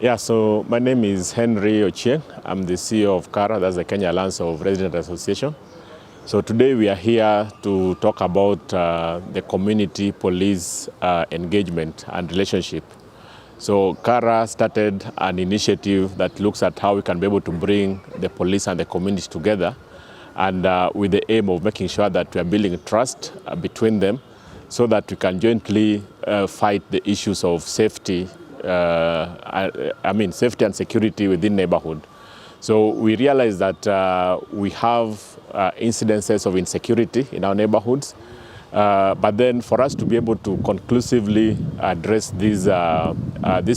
Yeah, so my name is Henry Ochieng. I'm the CEO of KARA, that's the Kenya Alliance of Resident Association. So today we are here to talk about the community police engagement and relationship. So KARA started an initiative that looks at how we can be able to bring the police and the community together, and with the aim of making sure that we are building trust between them so that we can jointly fight the issues of safety, safety and security within neighborhood. So we realize that we have incidences of insecurity in our neighborhoods, but then for us to be able to conclusively address this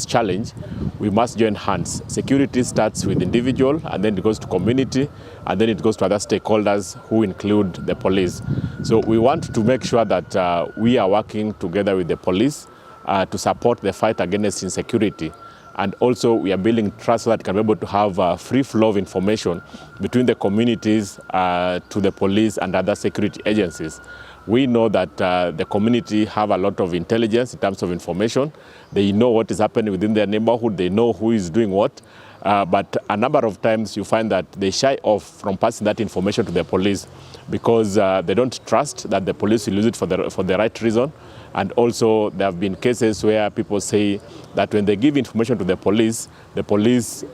challenge, we must join hands. Security starts with individual, and then it goes to community, and then it goes to other stakeholders who include the police. So we want to make sure that we are working together with the police to support the fight against insecurity. And also we are building trust so that we can be able to have a free flow of information between the communities to the police and other security agencies. We know that the community have a lot of intelligence in terms of information. They know what is happening within their neighborhood. They know who is doing what. But a number of times you find that they shy off from passing that information to the police because they don't trust that the police will use it for the right reason. And also there have been cases where people say that when they give information to the police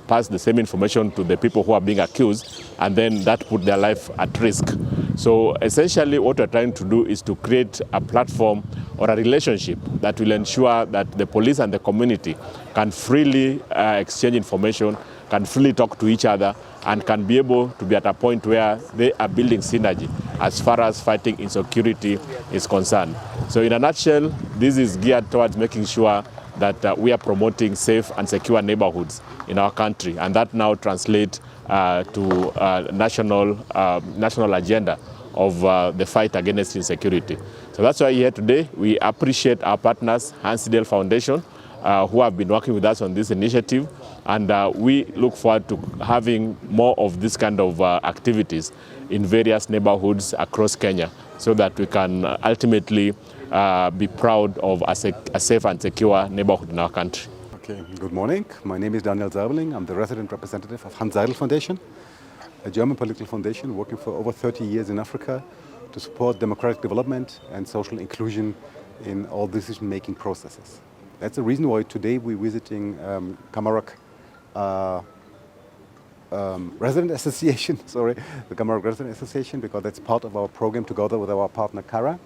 pass the same information to the people who are being accused, and then that put their life at risk. So essentially what we're trying to do is to create a platform or a relationship that will ensure that the police and the community can freely exchange information, can freely talk to each other, and can be able to be at a point where they are building synergy as far as fighting insecurity is concerned. So in a nutshell, this is geared towards making sure that we are promoting safe and secure neighborhoods in our country, and that now translates to national agenda of the fight against insecurity. So that's why here today we appreciate our partners, Hanns Seidel Foundation, who have been working with us on this initiative, and we look forward to having more of this kind of activities in various neighborhoods across Kenya so that we can ultimately be proud of a safe and secure neighborhood in our country. Okay, good morning. My name is Daniel Seiberling. I'm the resident representative of Hanns Seidel Foundation, a German political foundation working for over 30 years in Africa to support democratic development and social inclusion in all decision-making processes. That's the reason why today we're visiting Komarock Resident Association, the Komarock Resident Association, because that's part of our program together with our partner KARA,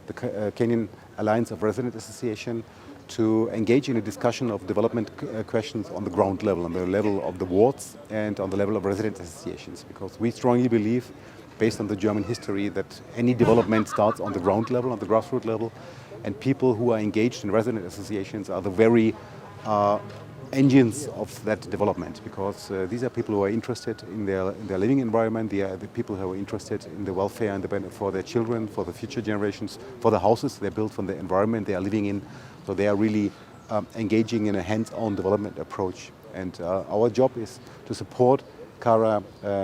the Kenyan Alliance of Resident Association, to engage in a discussion of development questions on the ground level, on the level of the wards and on the level of resident associations, because we strongly believe, based on the German history, that any development starts on the ground level, on the grassroots level, and people who are engaged in resident associations are the very engines of that development, because these are people who are interested in their living environment. They are the people who are interested in the welfare and the benefit for their children, for the future generations, for the houses they built, from the environment they are living in. So they are really engaging in a hands-on development approach. And our job is to support KARA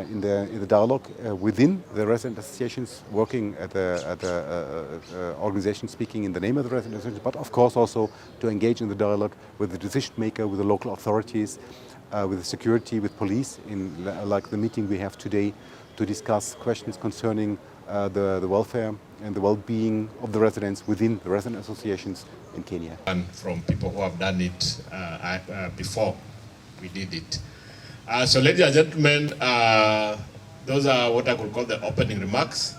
in the dialogue within the resident associations, working at the organization speaking in the name of the resident associations, but of course also to engage in the dialogue with the decision maker, with the local authorities, with the security, with police, like the meeting we have today, to discuss questions concerning the welfare and the well-being of the residents within the resident associations in Kenya. And from people who have done it before we did it. So ladies and gentlemen, those are what I could call the opening remarks.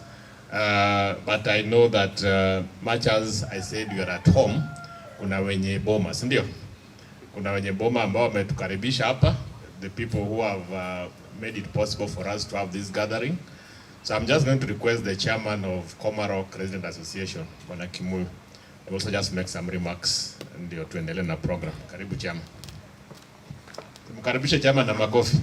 But I know that much as I said you are at home, kuna wenye boma, si ndio? Kuna wenye boma ambao wametukaribisha hapa, the people who have made it possible for us to have this gathering. So I'm just going to request the chairman of Komarock Resident Association, Bwana Kimuyu, to also just make some remarks ndio tuendelee na program. Karibu chama. Mkaribishe chama na makofi.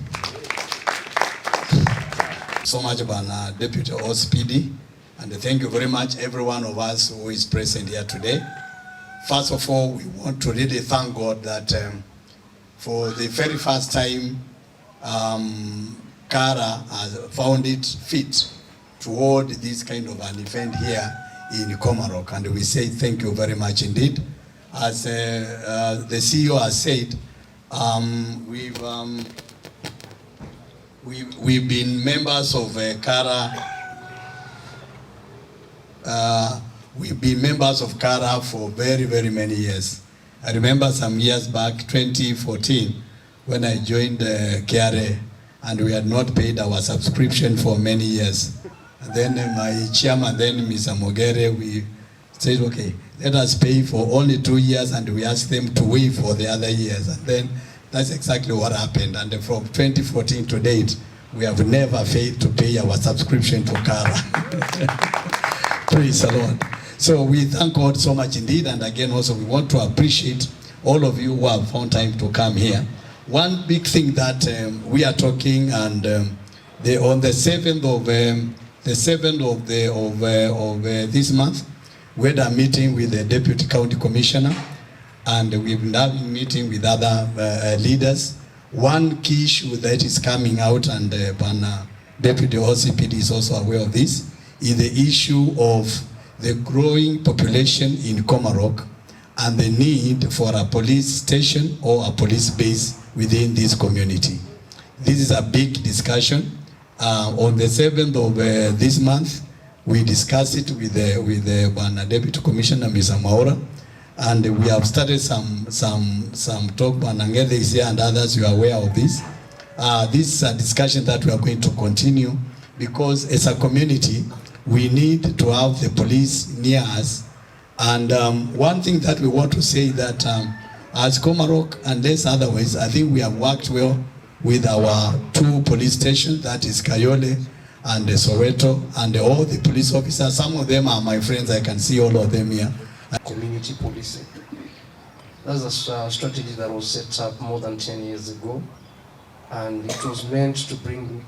So much Bwana Deputy OSPD, and thank you very much every one of us who is present here today. First of all, we want to really thank God that for the very first time KARA has found it fit to hold this kind of an event here in Komarock, and we say thank you very much indeed. As the CEO has said, We've been members of CARA. We've been members of CARA for very, very many years. I remember some years back, 2014, when I joined KRA, and we had not paid our subscription for many years. And then my chairman, then Mr. Mogere, we said, okay, let us pay for only 2 years, and we asked them to waive for the other years. And then that's exactly what happened. And from 2014 to date, we have never failed to pay our subscription to CARA. Praise the Lord. So we thank God so much indeed. And again, also we want to appreciate all of you who have found time to come here. One big thing that we are talking, and on the 7th of this month, we had a meeting with the Deputy County Commissioner, and we've been having a meeting with other leaders. One key issue that is coming out, and Deputy OCPD is also aware of this, is the issue of the growing population in Komarock and the need for a police station or a police base within this community. This is a big discussion. On the 7th of this month, we discussed it with the Deputy Commissioner, Mr. Maura, and we have started some talk. Banangede is here and others, you are aware of this. This is a discussion that we are going to continue, because as a community, we need to have the police near us. And one thing that we want to say that as Komarock, unless otherwise, I think we have worked well with our 2 police stations, that is Kayole and Soweto, and all the police officers. Some of them are my friends, I can see all of them here. Community policing. That's a strategy that was set up more than 10 years ago, and it was meant to bring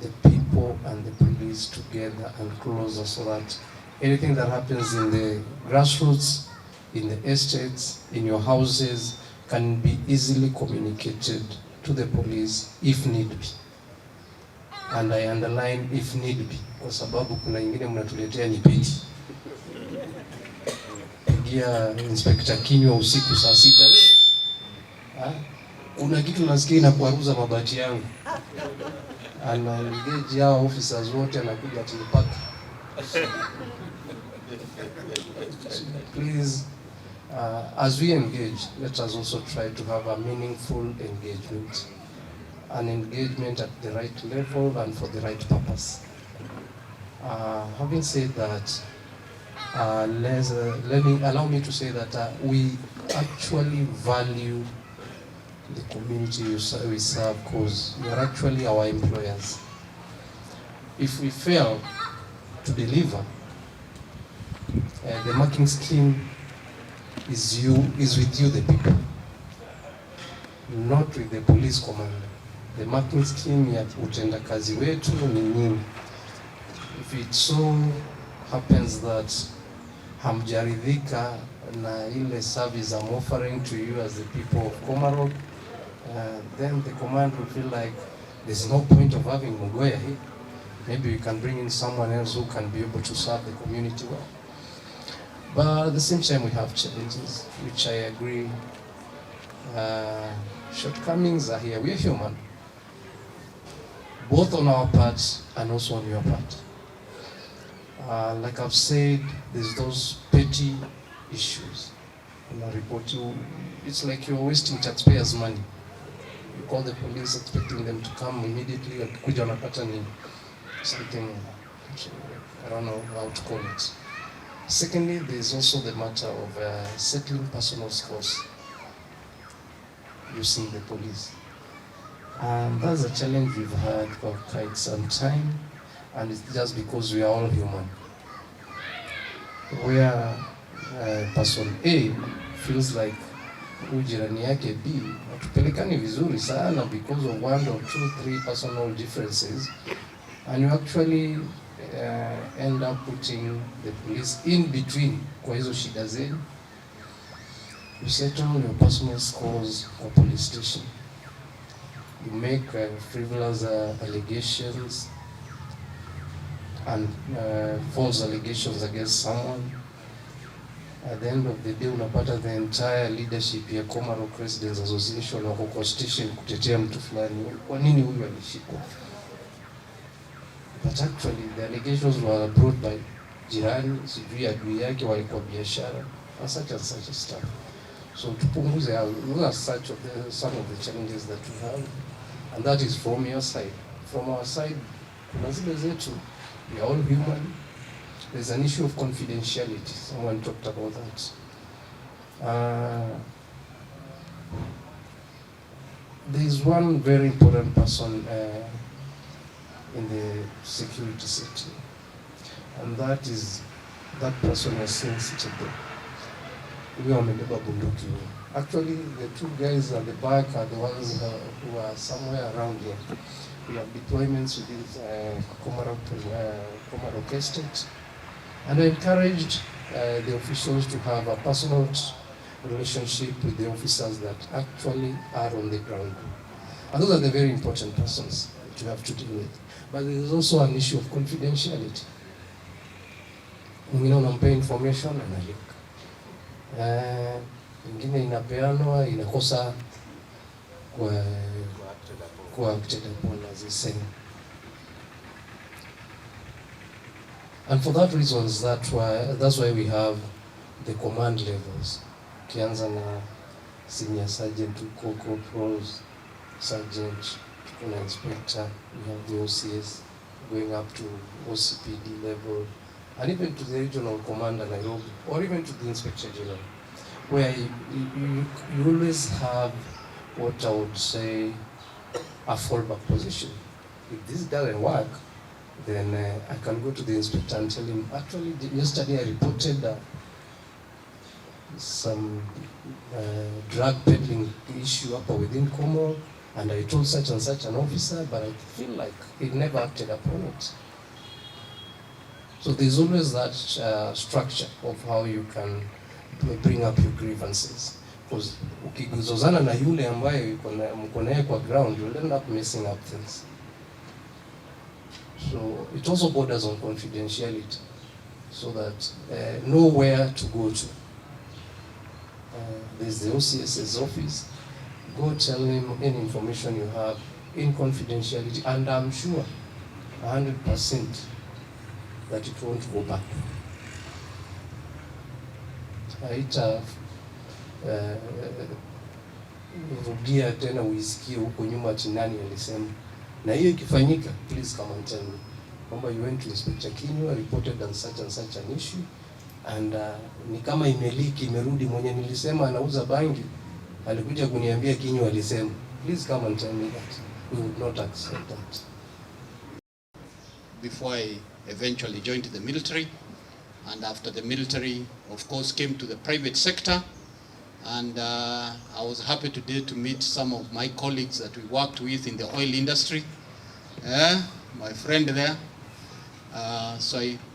the people and the police together and closer, so that anything that happens in the grassroots, in the estates, in your houses, can be easily communicated to the police if need be. And I underline if need be, kwa sababu kuna ingine mnatuletea ni piti. Pigia Inspector Kinywa usiku saa 6, kuna kitu nasikia inakuaruza mabati yangu. Ana engage hao officers wote, anakuja tulipaka. Please, as we engage, let us also try to have a meaningful engagement, an engagement at the right level and for the right purpose. Having said that, allow me to say that we actually value the community we serve, because we are actually our employers. If we fail to deliver, the marking scheme is with you, the people, not with the police commander. The marking scheme ya utenda kazi wetu ni nini. If it so happens that hamjaridhika na ile service I'm offering to you as the people of Komarock, then the command will feel like there's no point of having Mugoya here. Maybe we can bring in someone else who can be able to serve the community well. But at the same time, we have challenges, which I agree. Shortcomings are here. We are human, both on our part and also on your part. Like I've said, there's those petty issues. In a report, it's like you're wasting taxpayers' money. You call the police expecting them to come immediately, and something, I don't know how to call it. Secondly, there's also the matter of settling personal scores using the police. And that's a challenge we've had for quite some time, and it's just because we are all human. Where person A feels like jirani yake B hatupelekani vizuri sana because of 1 or 2, 3 personal differences, and you actually end up putting the police in between kwa hizo shida zenu. You settle your personal scores kwa police station. You make frivolous allegations and false allegations against someone, At the end of the day unapata the entire leadership ya Komarock Residents Association wako kwa station kutetea mtu fulani. Kwa nini huyu alishikwa? But actually the allegations were brought by jirani, sijui adui yake walikuwa biashara, and such a stuff. So tupunguze hao. Those are some of the challenges that we have, and that is from your side. From our side, kuna zile zetu, we are all human. There's an issue of confidentiality. Someone talked about that. There is one very important person in the security sector, and that person has since today. We are Membeba Bunduki. Actually, the two guys at the back are the ones who are somewhere around here. We have deployments within Komarock Estate. And I encouraged the officials to have a personal relationship with the officers that actually are on the ground. And those are the very important persons that you have to deal with. But there is also an issue of confidentiality. Mwingine unampa information analik. Mwingine inapeanwa inakosa kwa acted upon, as they say. And for that reasons, that's why we have the command levels. Kianza na senior sergeant, corporals, sergeant, kuna inspector, we have the OCS, going up to OCPD level, and even to the regional commander Nairobi, or even to the inspector general, where you always have what I would say a fallback position. If this doesn't work, then I can go to the inspector and tell him, actually, yesterday I reported some drug peddling issue up within Komarock, and I told such and such an officer, but I feel like he never acted upon it. So there's always that structure of how you can bring up your grievances. Because ukiguzozana na yule ambaye mko naye kwa ground, you'll end up messing up things. So it also borders on confidentiality, so that know where to go to. There's the OCS's office. Go tell him any information you have in confidentiality, and I'm sure 100% that it won't go back. Rudia tena uisikie huko nyuma chinani alisema. Na hiyo ikifanyika, please come and tell me. Kwamba you went to Inspector Kinyua, reported on such and such an issue, and ni kama imeliki, imerudi mwenye nilisema anauza bangi, alikuja kuniambia Kinyua alisema. Please come and tell me that. We would not accept that. Before I eventually joined the military, and after the military, of course, came to the private sector, and I was happy today to meet some of my colleagues that we worked with in the oil industry. My friend there.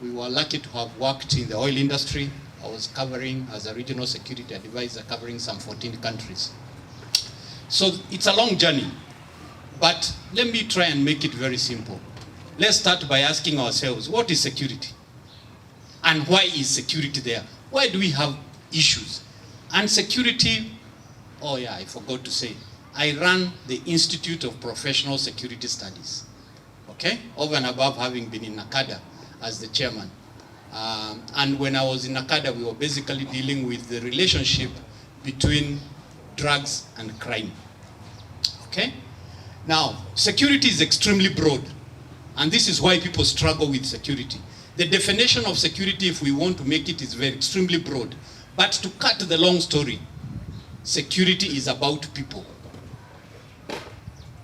We were lucky to have worked in the oil industry. I was covering, as a regional security advisor, covering some 14 countries. So it's a long journey, but let me try and make it very simple. Let's start by asking ourselves, what is security? And why is security there? Why do we have issues? And security, oh yeah, I forgot to say, I run the Institute of Professional Security Studies, okay? Over and above having been in NACADA as the chairman. And when I was in NACADA, we were basically dealing with the relationship between drugs and crime, okay? Now, security is extremely broad, and this is why people struggle with security. The definition of security, if we want to make it, is very extremely broad. But to cut the long story, security is about people.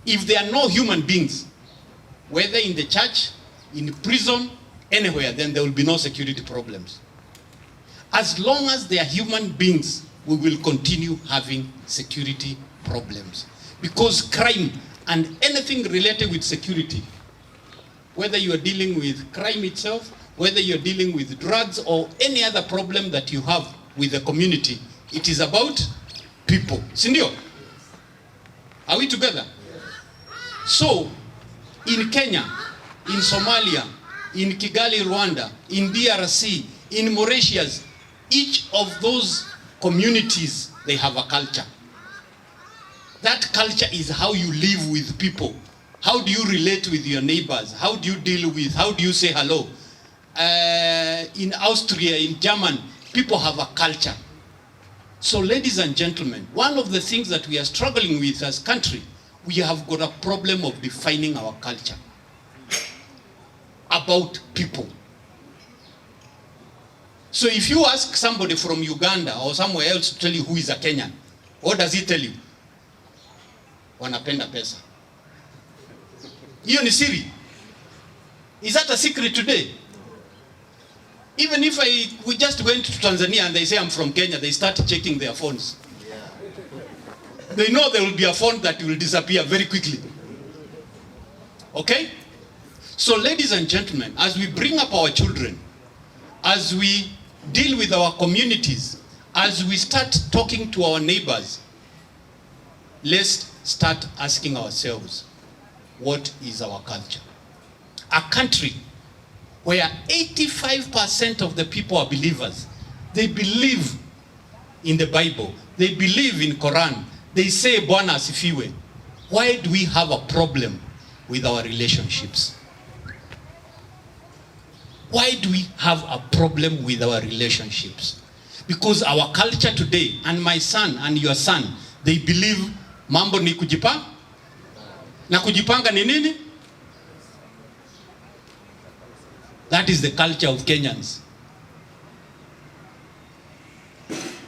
If there are no human beings, whether in the church, in prison, anywhere, then there will be no security problems. As long as there are human beings, we will continue having security problems. Because crime and anything related with security, whether you are dealing with crime itself, whether you're dealing with drugs or any other problem that you have with the community, it is about people. Sindio? Are we together? Yes. So, in Kenya, in Somalia, in Kigali, Rwanda, in DRC, in Mauritius, Each of those communities, they have a culture. That culture is how you live with people. How do you relate with your neighbors? How do you deal with, how do you say hello? In Austria, in German, people have a culture. So ladies and gentlemen, one of the things that we are struggling with as a country, we have got a problem of defining our culture about people. So if you ask somebody from Uganda or somewhere else to tell you who is a Kenyan, what does he tell you? Wanapenda pesa. Hiyo ni siri. Is that a secret today? Even if we just went to Tanzania and they say I'm from Kenya, they start checking their phones. They know there will be a phone that will disappear very quickly. Okay? So ladies and gentlemen, as we bring up our children, as we deal with our communities, as we start talking to our neighbors, let's start asking ourselves, what is our culture? A country where 85% of the people are believers. They believe in the Bible. They believe in Quran. They say Bwana asifiwe. Why do we have a problem with our relationships? Why do we have a problem with our relationships? Because our culture today, and my son and your son, they believe mambo ni kujipanga. Na kujipanga ni nini? That is the culture of Kenyans.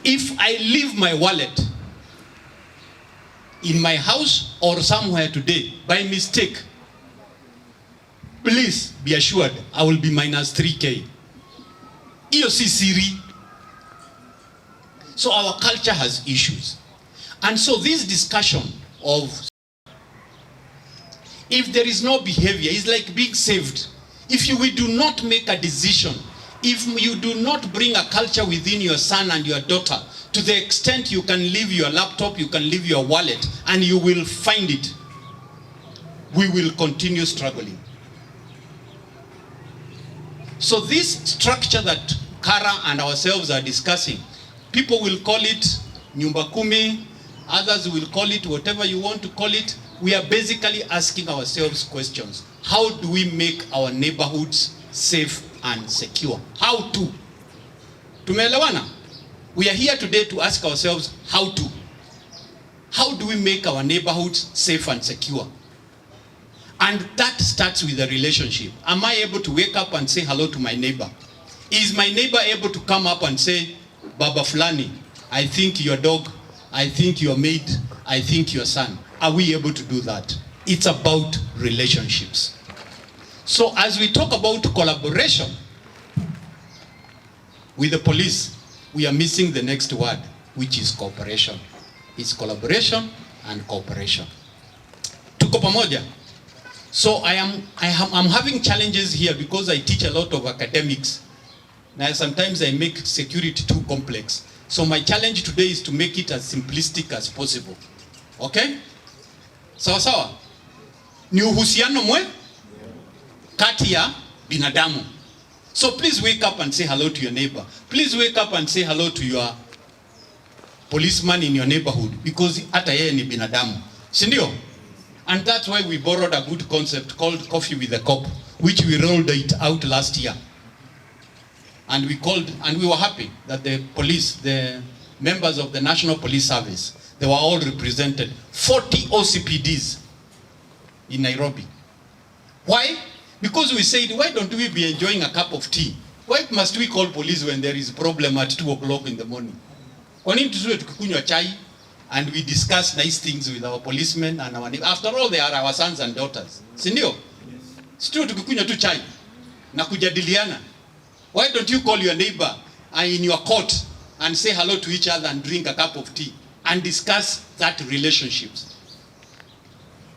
If I leave my wallet in my house or somewhere today by mistake, please be assured I will be minus 3K. Iyo si siri. So our culture has issues. And so this discussion of if there is no behavior, it's like being saved. If we do not make a decision, if you do not bring a culture within your son and your daughter, to the extent you can leave your laptop, you can leave your wallet, and you will find it, we will continue struggling. So this structure that Kara and ourselves are discussing, people will call it nyumba kumi, others will call it whatever you want to call it. We are basically asking ourselves questions. How do we make our neighborhoods safe and secure? How to? Tumeelewana? We are here today to ask ourselves how to. How do we make our neighborhoods safe and secure? And that starts with a relationship. Am I able to wake up and say hello to my neighbor? Is my neighbor able to come up and say, Baba Fulani, I think your dog, I think your maid, I think your son. Are we able to do that? It's about relationships. So as we talk about collaboration with the police, we are missing the next word, which is cooperation. It's collaboration and cooperation. Tuko pamoja? So I'm having challenges here because I teach a lot of academics. Now sometimes I make security too complex. So my challenge today is to make it as simplistic as possible. Okay? Sawa sawa? Ni uhusiano mwe kati ya binadamu. So please wake up and say hello to your neighbor. Please wake up and say hello to your policeman in your neighborhood, because hata yeye ni binadamu. Si ndio? And that's why we borrowed a good concept called coffee with a cop, which we rolled it out last year. And we were happy that the police, the members of the National Police Service, they were all represented. 40 OCPDs in Nairobi. Why? Because we said, why don't we be enjoying a cup of tea? Why must we call police when there is a problem at 2 o'clock in the morning? Kwa nini tusiwe tukikunywa chai and we discuss nice things with our policemen and our neighbors? After all, they are our sons and daughters. Si ndio? Sio tukikunywa tu chai na kujadiliana. Why don't you call your neighbor in your court and say hello to each other and drink a cup of tea and discuss that relationships?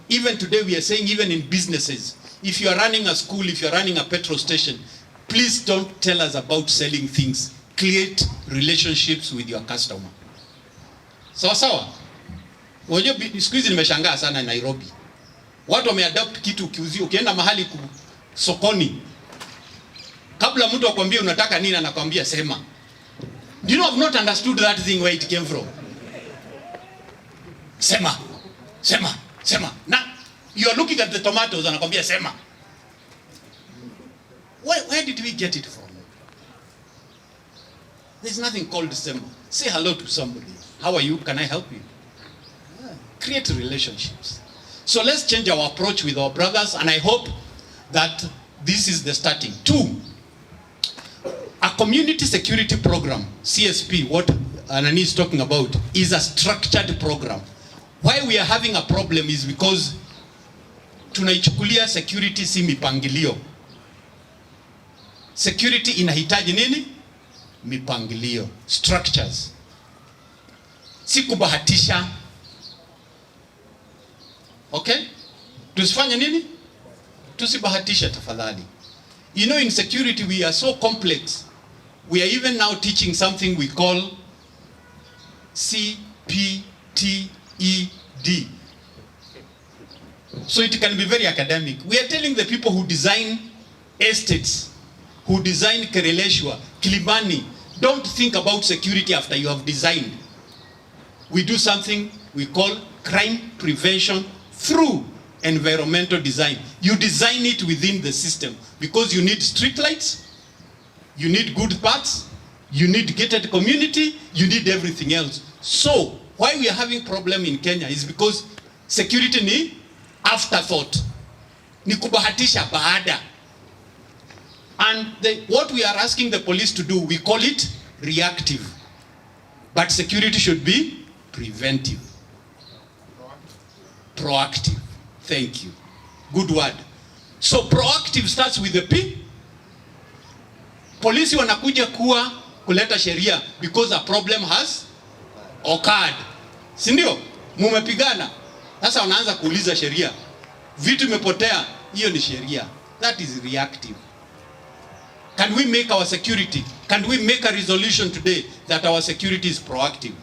Even today we are saying, even in businesses, if you are running a school, if you are running a petrol station, please don't tell us about selling things. Create relationships with your customer. Sawa sawa? Unajua siku hizi nimeshangaa sana Nairobi. Watu wameadopt kitu kiuzio, ukienda mahali sokoni, kabla mtu akwambie unataka nini anakwambia sema. Do you know I've not understood that thing where it came from? Sema, sema, sema. Now, you are looking at the tomatoes and anakwambia sema. Where did we get it from? There's nothing called sema. Say hello to somebody. How are you? Can I help you? Yeah. Create relationships. So let's change our approach with our brothers, and I hope that this is the starting. 2, a community security program, CSP, what Anani is talking about, is a structured program. Why we are having a problem is because tunaichukulia security si mipangilio. Security inahitaji nini? Mipangilio, structures. Si kubahatisha. Okay? Tusifanye nini? Tusibahatisha tafadhali. You know, in security we are so complex. We are even now teaching something we call CPTED. So it can be very academic. We are telling the people who design estates, who design Kereleshwa, Kilimani, don't think about security after you have designed. We do something we call crime prevention through environmental design. You design it within the system because you need street lights, you need good paths, you need gated community, you need everything else. So why we are having problem in Kenya is because security ni afterthought, ni kubahatisha baada. And what we are asking the police to do, we call it reactive, but security should be preventive, proactive. Thank you. Good word. So proactive starts with the P. Polisi wanakuja kuleta sheria because a problem has occurred. Si ndio? Mumepigana. Sasa wanaanza kuuliza sheria. Vitu imepotea, hiyo ni sheria. That is reactive. Can we make our security? Can we make a resolution today that our security is proactive?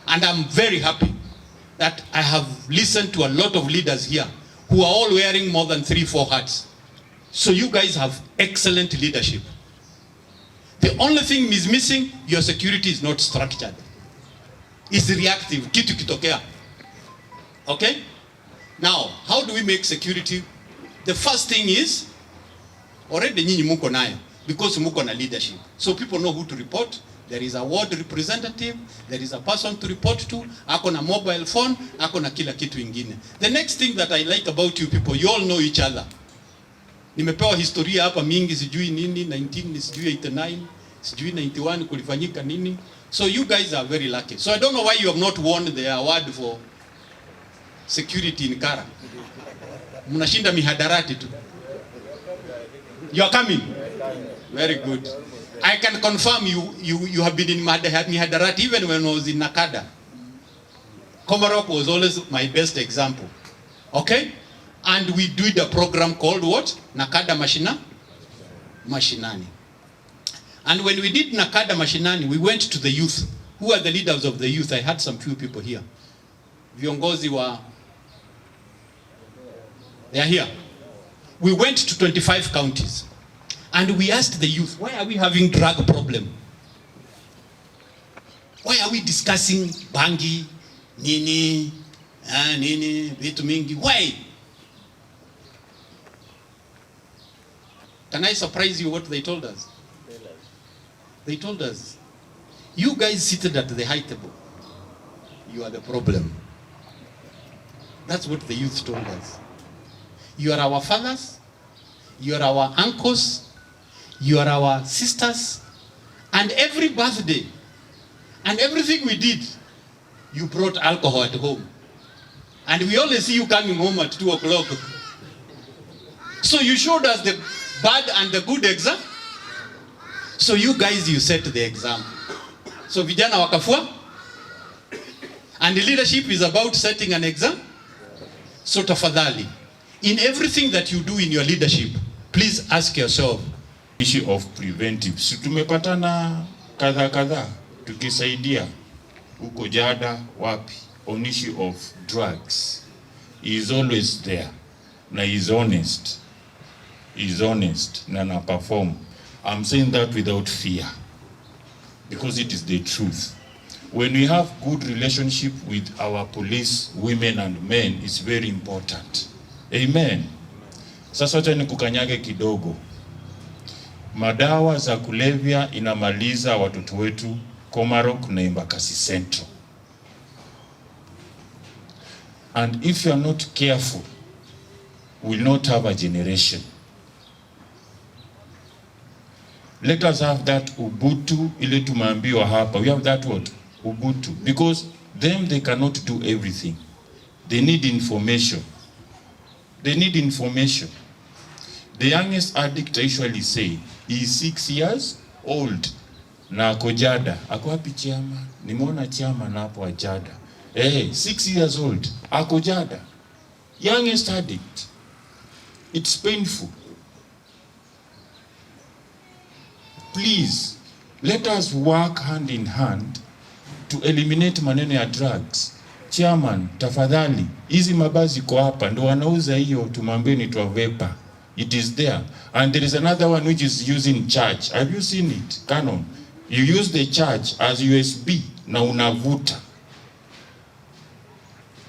And I'm very happy that I have listened to a lot of leaders here who are all wearing more than 3-4 hats. So you guys have excellent leadership. The only thing is missing, your security is not structured. It's reactive, kitu kitokea. Okay? Now, how do we make security? The first thing is, already nyinyi muko nayo, because muko na leadership. So people know who to report. There is a ward representative, there is a person to report to, ako na mobile phone, ako na kila kitu ingine. The next thing that I like about you people, you all know each other. Nimepewa historia hapa mingi, sijui nini, 1989, sijui 91 kulifanyika nini. So you guys are very lucky. So I don't know why you have not won the award for security in Kara. Mnashinda mihadarati tu. You are coming? Very good. I can confirm you have been in mihadarati even when I was in Nakada. Komarock was always my best example. Okay? And we did a program called what? Nakada Mashinani. And when we did Nakada Mashinani, we went to the youth. Who are the leaders of the youth? I had some few people here. Viongozi wa... They are here. We went to 25 counties. And we asked the youth, why are we having drug problem? Why are we discussing bangi, nini, vitu mingi? Why? Can I surprise you what they told us? They told us, you guys seated at the high table, you are the problem. That's what the youth told us. You are our fathers, you are our uncles, you are our sisters, and every birthday and everything we did, you brought alcohol at home. And we only see you coming home at 2 o'clock. So you showed us the bad and the good example. So you guys, you set the example. So vijana wakafua. And the leadership is about setting an example. So tafadhali, in everything that you do in your leadership, please ask yourself, issue of preventive. Si tumepatana kadha tukisaidia huko jada wapi on issue of drugs. He is always there. Na he is honest. He is honest na perform. I'm saying that without fear. because it is the truth. When we have good relationship with our police, women and men, it's very important. Amen. Sasa wacha nikukanyage kidogo. Madawa za kulevya inamaliza watoto wetu Komarock na Embakasi Central. And if you are not careful, we will not have a generation. Let us have that Ubuntu ile tumeambiwa hapa. We have that word, Ubuntu. Because them, they cannot do everything. They need information. They need information. The youngest addict I usually say is 6 years old. Na ako Jada. Ako wapi chama? Nimeona chama na hapo Jada. 6 years old. Ako Jada. Youngest addict. It's painful. Please, let us work hand in hand to eliminate maneno ya drugs. Chairman, tafadhali, hizi mabazi kwa hapa, ndo wanauza hiyo, tumwambie ni vapor. It is there. And there is another one which is using charge. Have you seen it? Canon. You use the charge as USB, na unavuta.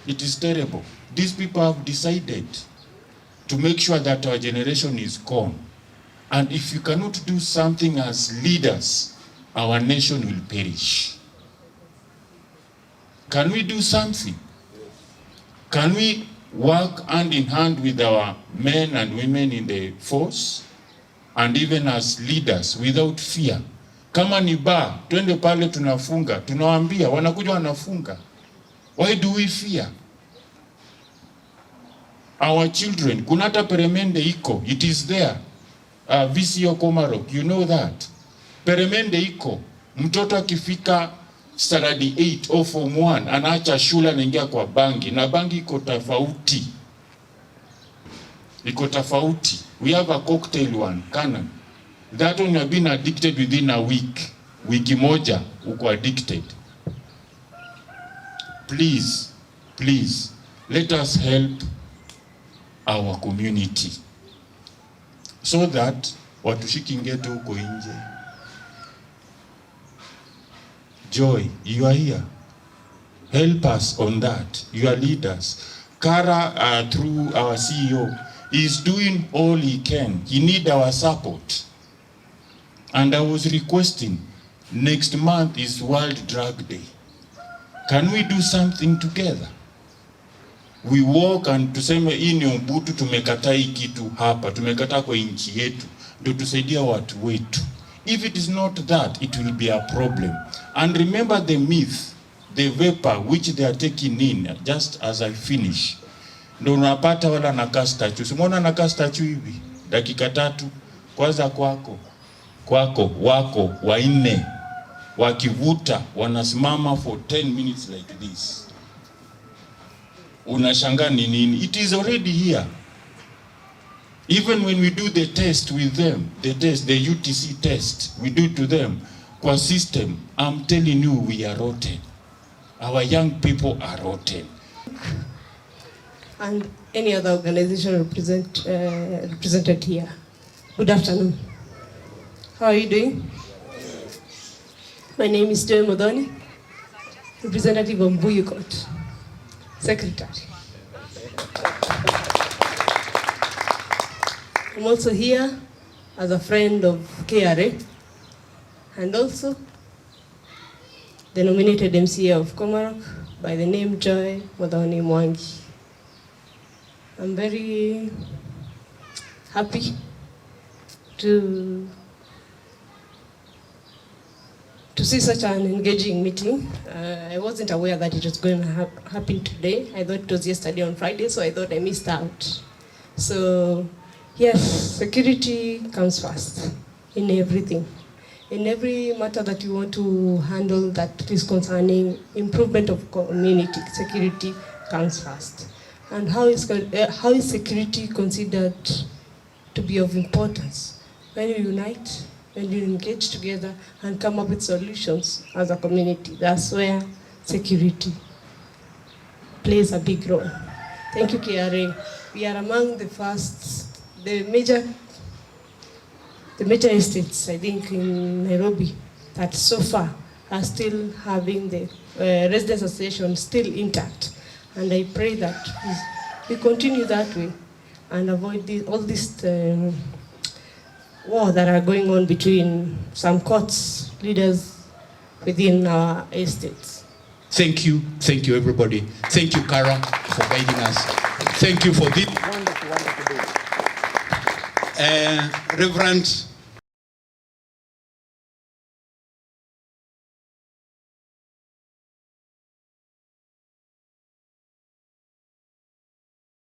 It is terrible. These people have decided to make sure that our generation is gone. And if you cannot do something as leaders, our nation will perish. Can we do something? Can we work hand in hand with our men and women in the force, and even as leaders without fear? Kama ni bar, twende pale tunafunga, tunawaambia, wanakuja wanafunga. Why do we fear? Our children, kuna hata peremende iko, it is there. VCO Komarock, you know that. Peremende iko, mtoto akifika standard 8 or form 1 anaacha shule anaingia kwa bangi, na bangi iko tofauti. Iko tofauti. We have a cocktail one, Canon. That one you have been addicted within a week. Wiki moja uko addicted. Please, please, let us help our community, so that watushiki ngeto huko nje. Joy, you are here. Help us on that. You are leaders. Kara, through our CEO, is doing all he can. He need our support. And I was requesting, next month is World Drug Day. Can we do something together? We walk and tuseme hii ni Ubuntu, tumekataa hii kitu hapa, tumekataa kwa nchi yetu, ndio tusaidia watu wetu. If it is not that, it will be a problem. And remember the myth, the vapor which they are taking in, just as I finish. Ndio unapata wala nakaa statue. Simona nakaa statue hivi, dakika 3, kwanza kwako, wako, wanne, wakivuta, wanasimama for 10 minutes like this. Unashangaa ni nini? It is already here. Even when we do the test with them, the UTC test, we do to them, kwa system, I'm telling you, we are rotten. Our young people are rotten. And any other organization represented here. Good afternoon. How are you doing? My name is Joy Modoni, representative of Mbuyu Court, secretary. I'm also here as a friend of KRA and also the nominated MCA of Komarock by the name Joy Modoni Mwangi. I'm very happy to see such an engaging meeting. I wasn't aware that it was going to happen today. I thought it was yesterday on Friday, so I thought I missed out. So yes, security comes first in everything. In every matter that you want to handle that is concerning improvement of community, security comes first. And how is security considered to be of importance? When you unite, when you engage together and come up with solutions as a community, that's where security plays a big role. Thank you, KRA. We are among the first, the major estates, I think, in Nairobi that so far are still having the residents association still intact. And I pray that we continue that way and avoid all these war that are going on between some courts leaders within our estates. Thank you everybody. Thank you, Kara, for guiding us. Thank you for this. Wonderful, wonderful. Reverend